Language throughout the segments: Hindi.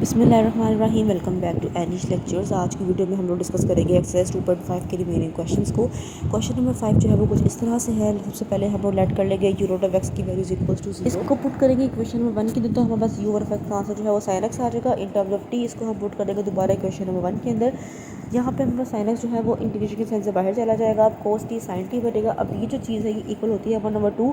बिस्मिल्लाहिर्रहमानिर्रहीम। Welcome back to Anish lectures. आज की वीडियो में हम लोग डिस्कस करेंगे एक्सरसाइज 2.5 के रिमेनिंग क्वेश्चंस को। क्वेश्चन नंबर 5 जो है वो कुछ इस तरह से है। सबसे पहले हम लोग लेट कर लेंगे यू रूट ऑफ एक्स की वैल्यू इज इक्वल्स टू 0। इसको पुट करेंगे इक्वेशन नंबर 1 के अंदर, तो हमारे पास यू और ऑफ एक्स का आंसर जो है वो साइन एक्स आ जाएगा इन टर्म्स ऑफ टी। इसको हम पुट कर देंगे दोबारा इक्वेशन नंबर 1 के अंदर। यहाँ पे हमारा साइन एक्स जो है वो इंटीग्रेशन के साइन से बाहर चला जाएगा। अब कोस टी साइन टी बनेगा। अब ये जो चीज़ है ये इक्वल होती है 1/2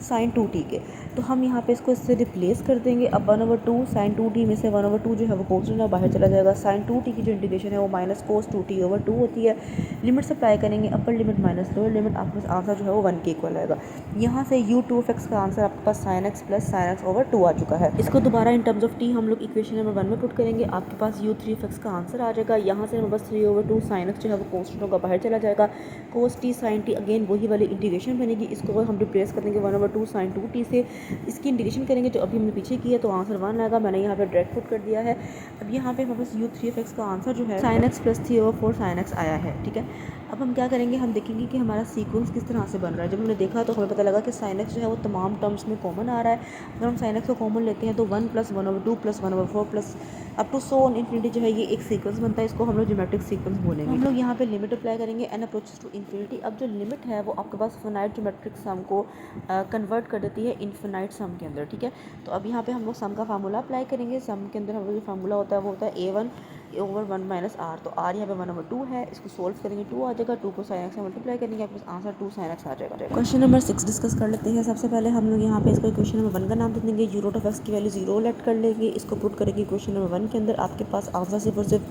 साइन 2t के, तो हम यहाँ पे इसको इससे रिप्लेस कर देंगे। अब 1/2 साइन 2t में से 1/2 जो है वो कॉन्स्टेंट है बाहर चला जाएगा। साइन 2t की जो इंटीग्रेशन है वो माइनस कोस 2t/2 होती है। लिमिट्स अप्लाई करेंगे, upper limit minus lower limit, आपके पास आंसर जो है वो 1 के इक्वल आएगा। यहाँ से u2 ऑफ एक्स का आंसर आपके पास साइन एक्स प्लस साइन एक्स/2 आ चुका है। इसको दोबारा इन टर्म्स ऑफ टी हम लोग इक्वेशन नंबर 1 में पुट करेंगे। आपके पास u3 ऑफ एक्स का आंसर आ जाएगा। यहाँ से हमारे पास 3/2 साइन एक्स जो है वो कॉन्स्टेंट होगा बाहर चला जाएगा। Cos t sign T again वही वाली इंटीग्रेशन बनेगी। इसको हम रिप्लेस कर देंगे 1/2 साइन 2t से। इसकी इंटीग्रेशन करेंगे जो अभी हमने पीछे किया, तो आंसर 1 आएगा। मैंने यहाँ पे डायरेक्ट पुट कर दिया है। अब यहाँ पे हमारे पास u3 ऑफ एक्स का आंसर जो है sine x plus 3/4 sine x आया है। ठीक है, अब हम क्या करेंगे, हम देखेंगे कि हमारा सीक्वेंस किस तरह से बन रहा है। जब हमने देखा तो हमें पता लगा कि साइन एक्स जो है वो तमाम टर्म्स में कॉमन आ रहा है। अगर हम साइन एक्स को कॉमन लेते हैं तो 1 + 1/2 + 1/4 plus up to so on infinity जो है ये एक सीक्वेंस बनता है। इसको हम लोग ज्योमेट्रिक सीक्वेंस बोलेंगे। हम लोग यहाँ पे लिमिट अप्लाई करेंगे एन अप्रोचेस टू इन्फिनिटी। अब जो लिमिट है वो आपके पास फाइनाइट ज्योमेट्रिक सम को कन्वर्ट कर देती है इन्फिनाइट सम के अंदर। ठीक है, तो अब यहाँ पे हम लोग सम का फार्मूला अप्लाई करेंगे। सम के अंदर हम लोग जो फार्मूला होता है वो होता है a1/1 - r। तो r यहाँ पे 1/2 है। इसको सोल्व करेंगे 2 आ जाएगा। 2 को साइन एक्स से मल्टीप्लाई करेंगे, आपके पास आंसर 2 साइन एक्स आ जाएगा। क्वेश्चन नंबर 6 डिस्कस कर लेते हैं। सबसे पहले हम लोग यहाँ पे इसको इक्वेशन नंबर 1 का नाम दे देंगे। यू रूट ऑफ एक्स की वैल्यू 0 लेट कर लेंगे। इसको पुट करेंगे इक्वेशन नंबर 1 के अंदर। आपके पास आंसर सिर्फ और सिर्फ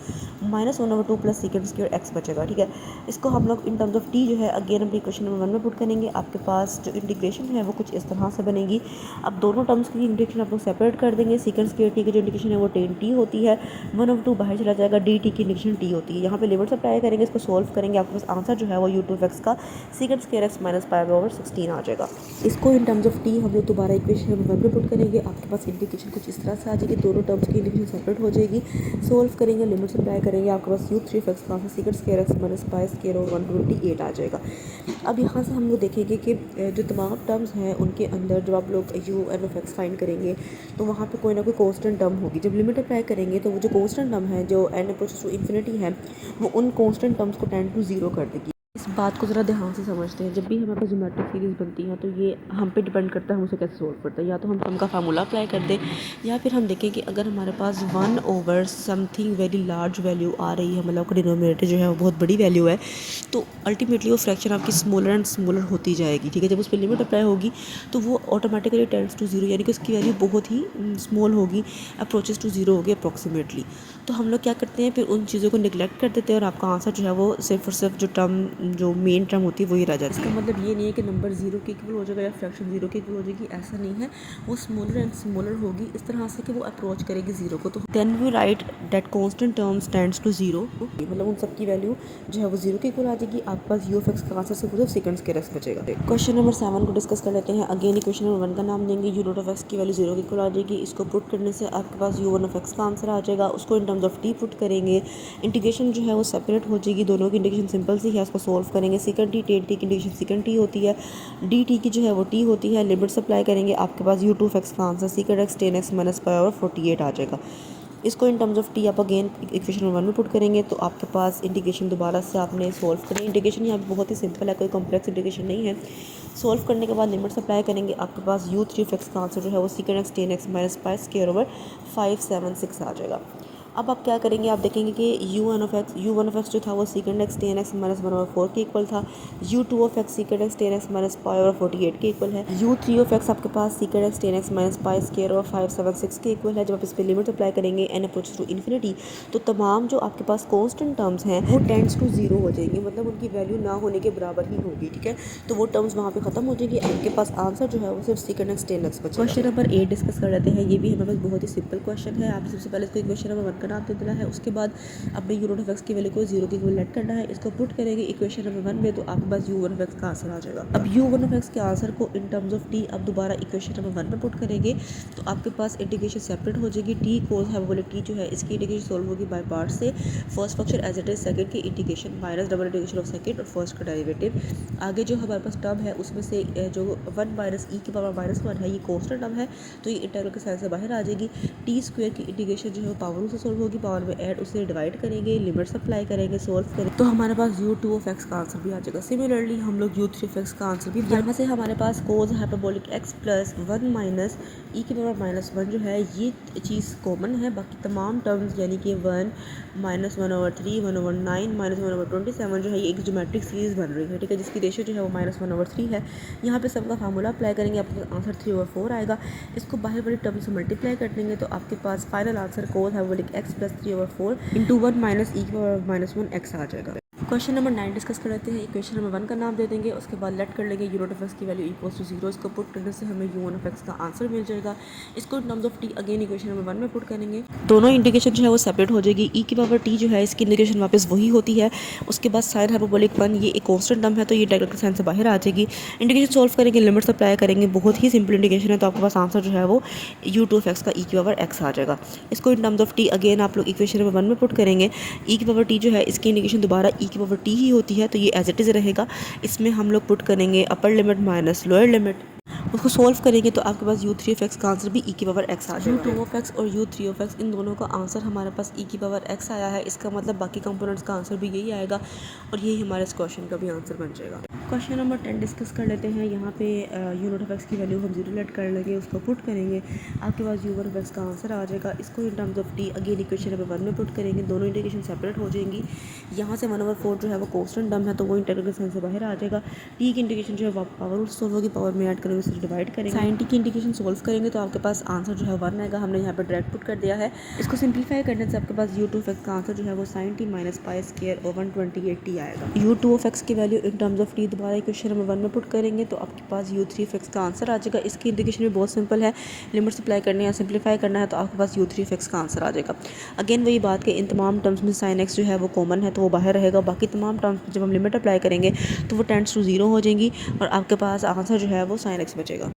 -1/2 + सेकंड स्क्वायर एक्स बचेगा। ठीक है, इसको हम लोग इन टर्म्स ऑफ टी जो है अगेन अपनी इक्वेशन नंबर 1 में पुट करेंगे। आपके पास जो इंटीग्रेशन है वो कुछ इस तरह से बनेगी। अब दोनों टर्म्स की इंटीग्रेशन आप लोग सेपरेट कर देंगे। सेकंड स्क्वायर टी की जो इंटीग्रेशन है वो 10t होती है। 1/2 बाहर चला जाएगा, dt की इंटीग्रेशन t होती है। यहाँ पे लिमिट्स अप्लाई करेंगे, इसको सोल्व करेंगे, आपके पास आंसर जो है वो u2 ऑफ एक्स का सेकंड स्क्वायर एक्स माइनस π/16 आ जाएगा। इसको इन टर्म्स ऑफ टी हम लोग दोबारा इक्वेशन नंबर 1 में पुट करेंगे। आपके पास इंटीग्रेशन कुछ इस तरह से आ जाएगी, दोनों टर्म्स की इंटीग्रेशन सेपरेट हो जाएगी। सोल्व करेंगे, लिमिट्स अप्लाई करेंगे, आपके पास u3 ऑफ एक्स का answer second square x minus π/128 आ जाएगा। अब यहाँ से हम लोग देखेंगे कि जो तमाम टर्म्स हैं उनके अंदर जब आप लोग U N of X find करेंगे तो वहाँ पे कोई ना कोई कांस्टेंट टर्म होगी। जब लिमिट अप्लाई करेंगे तो वो जो कांस्टेंट टर्म है जो एन अप्रोचेस टू इन्फिनिटी है वो उन कांस्टेंट टर्म्स को टेंड टू 0 कर देगी। इस बात को ज़रा ध्यान से समझते हैं। जब भी हमारे पास ज्योमेट्रिक सीरीज बनती है तो ये हम पे डिपेंड करता है हम उसे कैसे सोल्व करते हैं। या तो हम सम का फार्मूला अप्लाई कर दें, या फिर हम देखें कि अगर हमारे पास 1/समथिंग वेरी लार्ज वैल्यू आ रही है, मतलब डिनोमिनेटर जो है वो बहुत बड़ी वैल्यू है, तो अल्टीमेटली वो फ्रैक्शन आपकी स्मॉलर एंड स्मॉलर होती जाएगी। ठीक है, जब उस पर लिमिट अप्लाई होगी तो वो ऑटोमेटिकली टेंड्स टू 0, यानी कि उसकी वैल्यू बहुत ही स्मॉल होगी, अप्रोचेस टू 0 होगी अप्रॉक्सीमेटली। तो हम लोग क्या करते हैं, फिर उन चीज़ों को निगलेक्ट कर देते हैं और आपका आंसर जो है वो सिर्फ और सिर्फ जो मेन टर्म होती है वही रह जाती है। इसका मतलब ये नहीं है कि नंबर 0 के इक्वल हो जाएगा या फ्रैक्शन 0 के इक्वल हो जाएगी, ऐसा नहीं है। वो स्मॉलर एंड स्मॉलर होगी इस तरह से कि वो अप्रोच करेगी 0 को। तो then we write that constant terms tends to 0, मतलब उन सब की वैल्यू जो है वो 0 के इक्वल आ जाएगी। आपके पास यू ऑफ एक्स का आंसर सिर्फ सेकंड स्क्वायर एक्स बचेगा। क्वेश्चन नंबर 7 को डिस्कस कर लेते हैं। अगेन क्वेश्चन नंबर 1 का नाम देंगे। यू रूट ऑफ एक्स की वैल्यू 0 के इक्वल आ जाएगी। इसको पुट करने से आपके पास u1 ऑफ एक्स का आंसर आ जाएगा। उसको इन टर्म्स ऑफ टी पुट करेंगे, इंटीग्रेशन जो है वो सेपरेट हो जाएगी। दोनों की इंटीग्रेशन सिंपल सी है, उसको सोल्व करेंगे। सेकंड टी 10t की इंटीग्रेशन सेकंड टी होती है, dt की जो है वो t होती है। लिमिट्स अप्लाई करेंगे, आपके पास u2 ऑफ एक्स का answer second x 10x minus π/48 आ जाएगा। इसको इन टर्म्स ऑफ टी आप अगेन इक्वेशन नंबर 1 में पुट करेंगे तो आपके पास इंटीग्रेशन दोबारा से आपने सोल्व करनी। इंटीग्रेशन यहाँ बहुत ही सिंपल है, कोई कॉम्प्लेक्स इंटीग्रेशन नहीं है। सोल्व करने के बाद लिमिट्स अप्लाई करेंगे, आपके पास u3 ऑफ एक्स का आंसर जो है वो सेकंड एक्स 10x माइनस π/576 आ जाएगा। अब आप क्या करेंगे, आप देखेंगे कि u1 ऑफ एक्स जो था वो सेकंड एक्स 10x माइनस 1/4 के इक्वल था। u2 of x second x 10x minus π/48 के इक्वल है। u3 ऑफ एक्स आपके पास सेकंड एक्स 10x माइनस π/576 के इक्वल है। जब आप इस पर लिमिट अप्लाई करेंगे n अप्रोच टू इन्फिनिटी तो तमाम जो आपके पास कांस्टेंट टर्म्स हैं वो टेंड्स टू 0 हो जाएंगे, मतलब उनकी वैल्यू ना होने के बराबर ही होगी। ठीक है, तो वो टर्म्स वहाँ पे खत्म हो जाएगी। आपके पास आंसर जो है वो सिर्फ सेकंड एक्स 10x बचा। क्वेश्चन नंबर 8 डिस्कस कर लेते हैं। ये भी हमारे पास बहुत ही सिंपल क्वेश्चन है। आप सबसे पहले इसको इक्वेशन नंबर 1 का नाम दे देना है। उसके बाद अपने यू नॉट ऑफ एक्स की वैल्यू को 0 के इक्वल लेट करना है। इसको पुट करेंगे इक्वेशन नंबर 1 में तो आपके पास यू वन ऑफ एक्स का आंसर आ जाएगा। अब यू वन ऑफ एक्स के आंसर को इन टर्म्स ऑफ टी अब दोबारा इक्वेशन नंबर 1 में पुट करेंगे तो आपके पास इंटीग्रेशन सेपरेट हो जाएगी। टी कोस है वो बोले टी जो है इसकी इंटीग्रेशन सोल्व होगी बाय पार्ट से। First function as it is second की integration minus double integration of second और फर्स्ट का डेरिवेटिव। आगे जो हमारे पास टर्म है उसमें से जो 1 माइनस ई की पावर -1 है ये कांस्टेंट टर्म है तो ये इंटीग्रल के साइन से बाहर आ जाएगी। टी स्क्वायर की इंटीग्रेशन जो है पावर से सोल्व होगी, पावर में ऐड उसे डिवाइड करेंगे, लिमिट्स अप्लाई करेंगे, सोल्व करेंगे तो हमारे पास u2 ऑफ x का आंसर भी आ जाएगा। सिमिलरली हम लोग u3 ऑफ x का आंसर भी यहाँ से हमारे पास कोस hyperbolic x plus 1 minus e की पावर -1 जो है ये चीज़ कॉमन है। बाकी तमाम टर्म्स यानी कि 1 -1/3 1/9 -1/27 जो है ये एक ज्योमेट्रिक सीरीज बन रही है, ठीक है, जिसकी रेशियो जो है वो -1/3 है। यहाँ पे सबका फार्मूला अप्लाई करेंगे, आपका आंसर 3/4 आएगा। इसको बाहर वाली टर्म से मल्टीप्लाई कर देंगे तो आपके पास final answer cos hyperbolic x plus 3/4 into 1 minus e की पावर -1 x आ जाएगा। क्वेश्चन नंबर 9 डिस्कस कर लेते हैं। इक्वेशन नंबर 1 का नाम दे देंगे, उसके बाद लेट कर लेंगे यू नॉट ऑफ एक्स की वैल्यू इक्वल्स टू 0। इसको पुट करने से हमें यू वन ऑफ एक्स का आंसर मिल जाएगा। इसको in terms of T again equation number 1 में पुट करेंगे। दोनों इंटीग्रेशन जो है वो सेपरेट हो जाएगी। ई की पावर टी जो है इसकी इंटीग्रेशन वापस वही होती है। उसके बाद साइन हाइपरबोलिक 1 ये एक कांस्टेंट टर्म है तो ये इंटीग्रल के साइन से बाहर आ जाएगी। इंटीग्रेशन सोल्व करेंगे, लिमिट्स अप्लाई करेंगे, बहुत ही सिंपल इंटीग्रेशन है तो आपके पास आंसर जो है वो यू टू ऑफ एक्स का ई की पावर एक्स आ जाएगा। इसको in terms of T again आप लोग इक्वेशन नंबर 1 में पुट करेंगे। ई की पावर टी जो है इसकी इंटीग्रेशन दोबारा ई की पावर टी ही होती है तो ये एज इट इज़ रहेगा। इसमें हम लोग पुट करेंगे upper limit minus lower limit, उसको सोल्व करेंगे तो आपके पास u3 ऑफ एक्स का आंसर भी ई की पावर एक्स आ जाएगा। u2 ऑफ एक्स और u3 ऑफ एक्स इन दोनों का आंसर हमारे पास ई की पावर एक्स आया है। इसका मतलब बाकी कंपोनेंट्स का आंसर भी यही आएगा और यही हमारे इस क्वेश्चन का भी आंसर बन जाएगा। क्वेश्चन नंबर 10 डिस्कस कर लेते हैं। यहाँ पे यू नॉट ऑफ एक्स की वैल्यू हम 0 लेट कर लेंगे, उसको पुट करेंगे, आपके पास यू वन ऑफ एक्स का आंसर आ जाएगा। इसको in terms of T again equation number 1 में पुट करेंगे, दोनों इंटीग्रेशन सेपरेट हो जाएंगी। यहाँ से 1/4 जो है वो कांस्टेंट टर्म है तो वो इंटीग्रल के साइन से बाहर आ जाएगा। टी की इंटीग्रेशन जो है पावर सोल्व होगी, पावर में ऐड करेंगे, उसे डिवाइड करेंगे, साइन टी की इंटीग्रेशन सोल्व करेंगे तो आपके पास आंसर जो है 1 आएगा। हमने यहाँ पर डायरेक्ट पुट कर दिया है। इसको सिंपलीफाई करने से आपके पास u2 ऑफ एक्स का आंसर जो है वो sin t minus pi square over 128t आएगा। u2 ऑफ एक्स की value in terms of t दोबारा इक्वेशन नंबर 1 में पुट करेंगे तो आपके पास u3 ऑफ एक्स का आंसर आ जाएगा। इसकी इंटीग्रेशन भी बहुत सिंपल है, लिमिट्स अप्लाई करनी है, सिंपलीफाई करना है तो आपके पास u3 ऑफ एक्स का आंसर आ जाएगा। अगेन वही बात कि इन तमाम टर्म्स में sin x जो है वो कॉमन है तो वो बाहर रहेगा। बाकी तमाम टर्म्स जब हम लिमिट अप्लाई करेंगे तो वो टेंड्स टू 0 हो जाएंगी और आपके पास आंसर जो है वो sin x बचेगा।